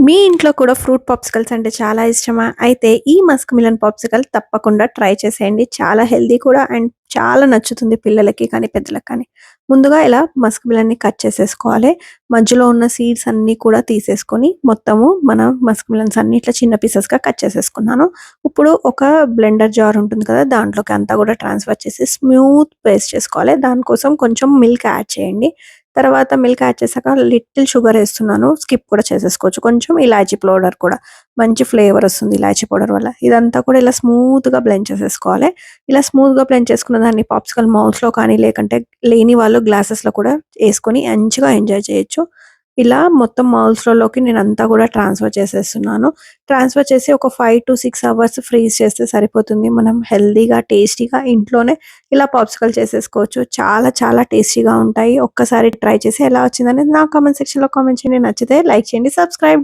మీ ఇంట్లో కూడా fruit popsicles అంటే చాలా ఇష్టమా? అయితే ఈ మస్క్ మిలన్ పాప్సికల్ తప్పకుండా ట్రై చేసేయండి. చాలా హెల్తీ కూడా అండ్ చాలా నచ్చుతుంది పిల్లలకి కానీ, పెద్దలకి కానీ. ముందుగా ఇలా మస్క్ మిలన్‌ని కట్ చేసేసుకోవాలి. మధ్యలో ఉన్న సీడ్స్ అన్నీ కూడా తీసేసుకొని మొత్తము మన మస్క్ మిలన్స్ అన్నీ ఇట్లా చిన్న పీసెస్‌గా కట్ చేసేసుకున్నాను. ఇప్పుడు ఒక బ్లెండర్ జార్ ఉంటుంది కదా! దాంట్లోకి అంతా కూడా ట్రాన్స్‌ఫర్ చేసి స్మూత్ పేస్ట్ చేసుకోవాలి. దానికోసం కొంచెం మిల్క్ యాడ్ చేయండి. తర్వాత మిల్క్ యాడ్ చేశాక లిటిల్ షుగర్ ఏస్తున్నాను. స్కిప్ కూడా చేసేసుకోవచ్చు. కొంచెం ఇలాచీ పౌడర్ కూడా. మంచి ఫ్లేవర్ వస్తుంది ఇలాచీ పౌడర్ వల్ల. ఇదంతా కూడా ఇలా స్మూత్‌గా బ్లెండ్ చేసేసుకోవాలి. ఇలా స్మూత్‌గా బ్లెండ్ చేసుకున్న దాన్ని పాప్సికల్ మౌల్స్‌లో కానీ, లేకంటే లేని వాళ్ళు గ్లాసెస్‌లో కూడా ఏసుకొని మంచిగా ఎంజాయ్ చేయొచ్చు. ఇలా మొత్తం మౌల్స్‌లోకి నేనంతా కూడా ట్రాన్స్‌ఫర్ చేసేస్తున్నాను. ట్రాన్స్‌ఫర్ చేసి ఒక 5-6 అవర్స్ ఫ్రీజ్ చేస్తే సరిపోతుంది. మనం హెల్తీగా, టేస్టీగా ఇంట్లోనే ఇలా పాప్సికల్ చేసేసుకోవచ్చు. చాలా చాలా టేస్టీగా ఉంటాయి. ఒక్కసారి ట్రై చేసి ఎలా వచ్చిందనేది నా కామెంట్ సెక్షన్‌లో కామెంట్ చేయండి. నచ్చితే లైక్ చేయండి. సబ్స్క్రైబ్